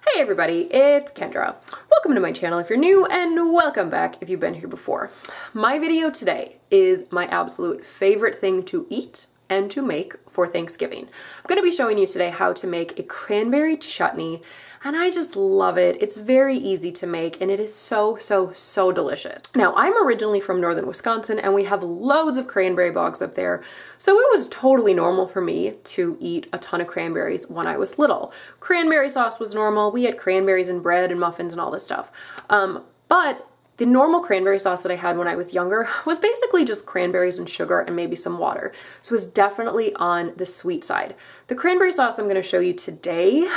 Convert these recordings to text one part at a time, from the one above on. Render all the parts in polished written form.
Hey everybody, it's Kendra. Welcome to my channel if you're new, and welcome back if you've been here before. My video today is my absolute favorite thing to eat and to make for Thanksgiving. I'm going to be showing you today how to make a cranberry chutney, and I just love it. It's very easy to make, and it is so delicious. Now, I'm originally from northern Wisconsin, and we have loads of cranberry bogs up there, so it was totally normal for me to eat a ton of cranberries when I was little. Cranberry sauce was normal. We had cranberries in bread and muffins and all this stuff. But the normal cranberry sauce that I had when I was younger was basically just cranberries and sugar and maybe some water. So it was definitely on the sweet side. The cranberry sauce I'm going to show you today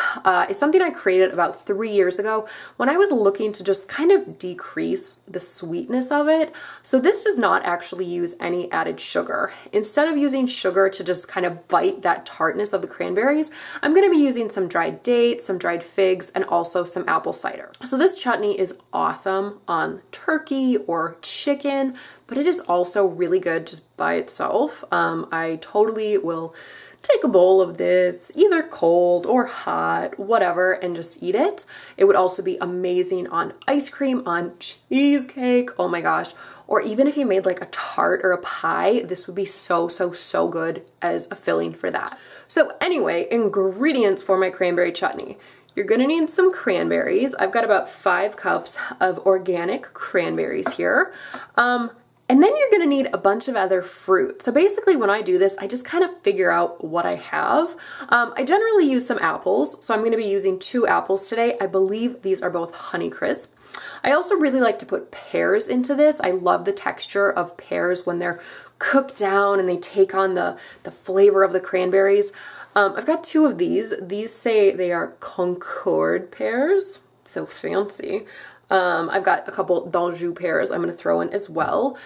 is something I created about 3 years ago when I was looking to just kind of decrease the sweetness of it. So this does not actually use any added sugar. Instead of using sugar to just kind of bite that tartness of the cranberries, I'm going to be using some dried dates, some dried figs, and also some apple cider. So this chutney is awesome on turkey or chicken, but it is also really good just by itself. I totally will take a bowl of this, either cold or hot, whatever, and just eat it. It would also be amazing on ice cream, on cheesecake, oh my gosh, or even if you made like a tart or a pie, this would be so good as a filling for that. So anyway, ingredients for my cranberry chutney. You're gonna need some cranberries. I've got about 5 cups of organic cranberries here. And then you're gonna need a bunch of other fruit. So basically when I do this, I just kind of figure out what I have. I generally use some apples, so I'm gonna be using 2 apples today. I believe these are both Honeycrisp. I also really like to put pears into this. I love the texture of pears when they're cooked down and they take on the flavor of the cranberries. I've got 2 of these. These say they are Concord pears. So fancy. I've got a couple d'Anjou pears I'm going to throw in as well.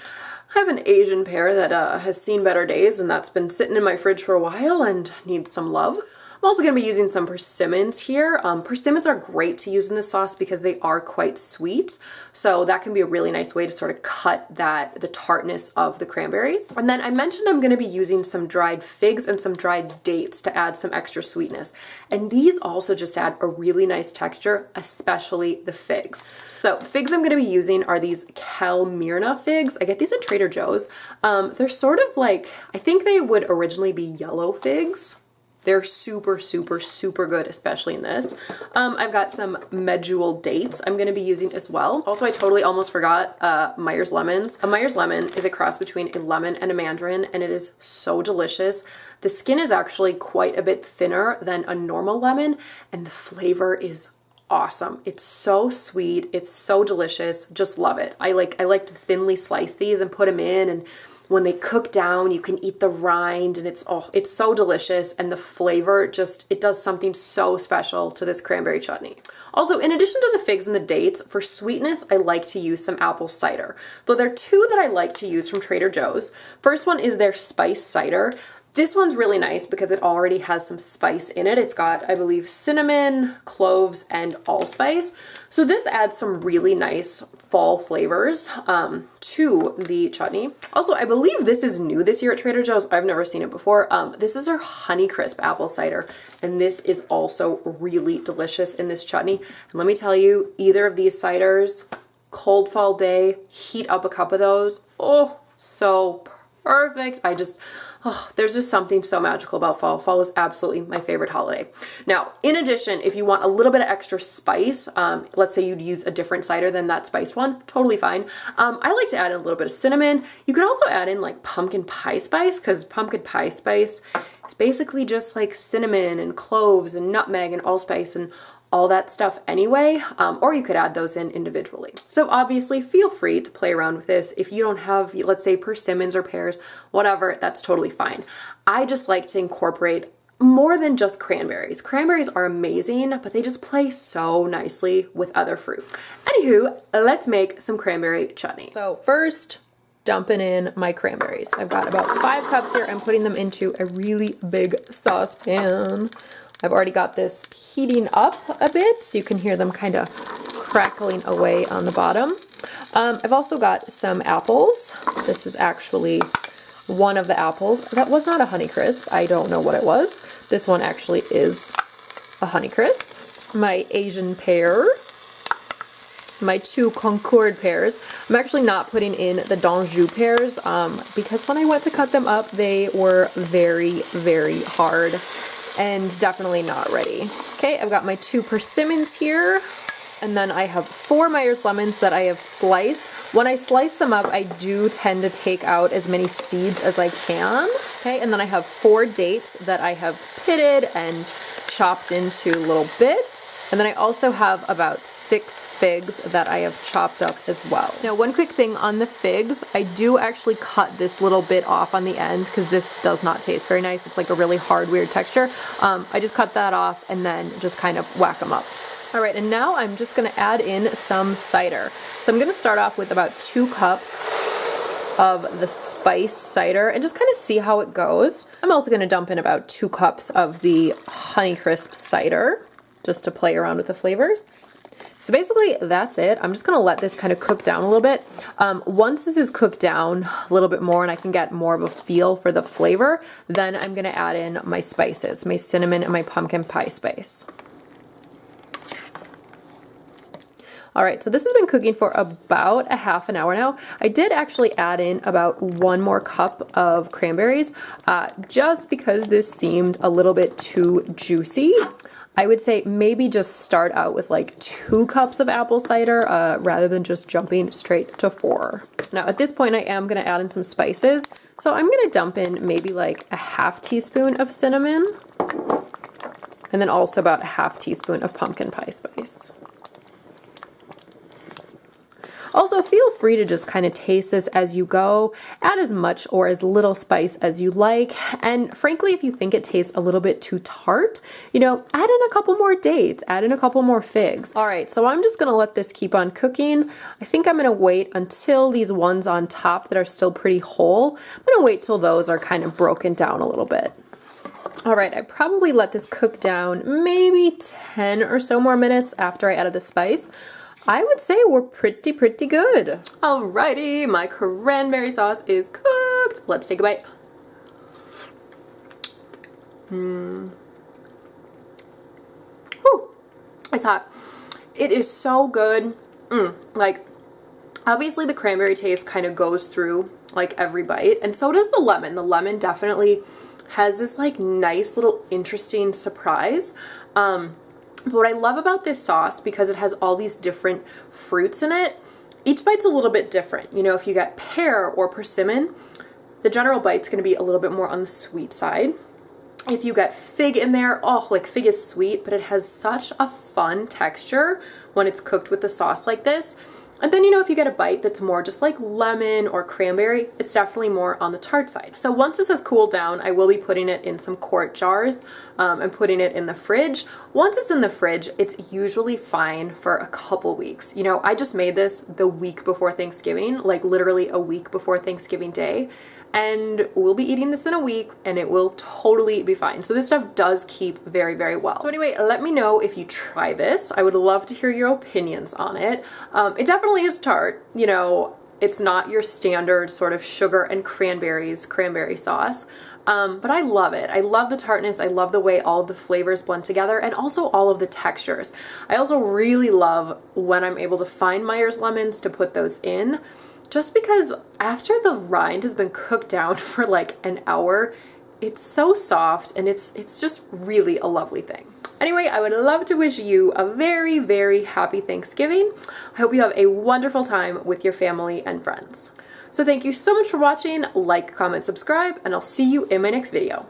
I have an Asian pear that has seen better days, and that's been sitting in my fridge for a while and needs some love. I'm also going to be using some persimmons here. Persimmons are great to use in this sauce because they are quite sweet. So that can be a really nice way to sort of cut the tartness of the cranberries. And then I mentioned I'm going to be using some dried figs and some dried dates to add some extra sweetness. And these also just add a really nice texture, especially the figs. So the figs I'm going to be using are these Kalmirna figs. I get these at Trader Joe's. They're sort of like, I think they would originally be yellow figs. They're super good, especially in this. I've got some medjool dates I'm going to be using as well. Also, I totally almost forgot Meyers lemons. A Meyers lemon is a cross between a lemon and a mandarin, and it is so delicious. The skin is actually quite a bit thinner than a normal lemon, and the flavor is awesome. It's so sweet. It's so delicious. Just love it. I like to thinly slice these and put them in, and when they cook down, you can eat the rind, and it's so delicious, and the flavor it does something so special to this cranberry chutney. Also, in addition to the figs and the dates, for sweetness, I like to use some apple cider. Though there are 2 that I like to use from Trader Joe's. First one is their spice cider. This one's really nice because it already has some spice in it. It's got, I believe, cinnamon, cloves, and allspice. So this adds some really nice fall flavors to the chutney. Also, I believe this is new this year at Trader Joe's. I've never seen it before. This is our Honeycrisp apple cider, and this is also really delicious in this chutney. And let me tell you, either of these ciders, cold fall day, heat up a cup of those. Oh, so perfect. There's just something so magical about fall. Fall is absolutely my favorite holiday. Now, in addition, if you want a little bit of extra spice, let's say you'd use a different cider than that spiced one, totally fine. I like to add in a little bit of cinnamon. You can also add in like pumpkin pie spice, because pumpkin pie spice is basically just like cinnamon and cloves and nutmeg and allspice and all that stuff anyway, or you could add those in individually. So obviously feel free to play around with this. If you don't have, let's say, persimmons or pears, whatever, that's totally fine. I just like to incorporate more than just cranberries. Cranberries are amazing, but they just play so nicely with other fruits. Anywho, let's make some cranberry chutney. So first, dumping in my cranberries. I've got about 5 cups here. I'm putting them into a really big saucepan. I've already got this heating up a bit, so you can hear them kind of crackling away on the bottom. I've also got some apples. This is actually one of the apples. That was not a Honeycrisp. I don't know what it was. This one actually is a Honeycrisp. my Asian pear, my 2 Concord pears. I'm actually not putting in the d'Anjou pears because when I went to cut them up, they were very, very hard and definitely not ready. Okay, I've got my 2 persimmons here, and then I have 4 Meyers lemons that I have sliced. When I slice them up, I do tend to take out as many seeds as I can. Okay, and then I have 4 dates that I have pitted and chopped into little bits. And then I also have about 6 figs that I have chopped up as well. Now, one quick thing on the figs, I do actually cut this little bit off on the end because this does not taste very nice. It's like a really hard, weird texture. I just cut that off and then just kind of whack them up. All right, and now I'm just gonna add in some cider. So I'm gonna start off with about 2 cups of the spiced cider and just kind of see how it goes. I'm also gonna dump in about 2 cups of the Honeycrisp cider just to play around with the flavors. So basically that's it. I'm just gonna let this kind of cook down a little bit. Once this is cooked down a little bit more and I can get more of a feel for the flavor, then I'm gonna add in my spices, my cinnamon and my pumpkin pie spice. All right, so this has been cooking for about a half an hour now. I did actually add in about 1 more cup of cranberries just because this seemed a little bit too juicy. I would say maybe just start out with like 2 cups of apple cider rather than just jumping straight to 4. Now at this point I am gonna add in some spices. So I'm gonna dump in maybe like a ½ teaspoon of cinnamon and then also about a ½ teaspoon of pumpkin pie spice. Also, feel free to just kind of taste this as you go. Add as much or as little spice as you like. And frankly, if you think it tastes a little bit too tart, you know, add in a couple more dates, add in a couple more figs. All right, so I'm just gonna let this keep on cooking. I think I'm gonna wait until these ones on top that are still pretty whole, I'm gonna wait till those are kind of broken down a little bit. All right, I probably let this cook down maybe 10 or so more minutes after I added the spice. I would say we're pretty good. Alrighty, my cranberry sauce is cooked. Let's take a bite. Whew, it's hot. It is so good. Like, obviously the cranberry taste kind of goes through like every bite, and so does the lemon. The lemon definitely has this like nice little interesting surprise. But what I love about this sauce, because it has all these different fruits in it, each bite's a little bit different. You know, if you got pear or persimmon, the general bite's going to be a little bit more on the sweet side. If you got fig in there, oh, like fig is sweet, but it has such a fun texture when it's cooked with the sauce like this. And then, you know, if you get a bite that's more just like lemon or cranberry, it's definitely more on the tart side. So once this has cooled down, I will be putting it in some quart jars and putting it in the fridge. Once it's in the fridge, it's usually fine for a couple weeks. You know, I just made this the week before Thanksgiving, like literally a week before Thanksgiving Day. And we'll be eating this in a week and it will totally be fine. So this stuff does keep very, very well. So anyway, let me know if you try this. I would love to hear your opinions on it. It definitely is tart. You know, it's not your standard sort of sugar and cranberry sauce. But I love it. I love the tartness. I love the way all of the flavors blend together and also all of the textures. I also really love when I'm able to find Meyers lemons to put those in. Just because after the rind has been cooked down for like an hour, it's so soft and it's just really a lovely thing. Anyway, I would love to wish you a very, very happy Thanksgiving. I hope you have a wonderful time with your family and friends. So thank you so much for watching. Like, comment, subscribe, and I'll see you in my next video.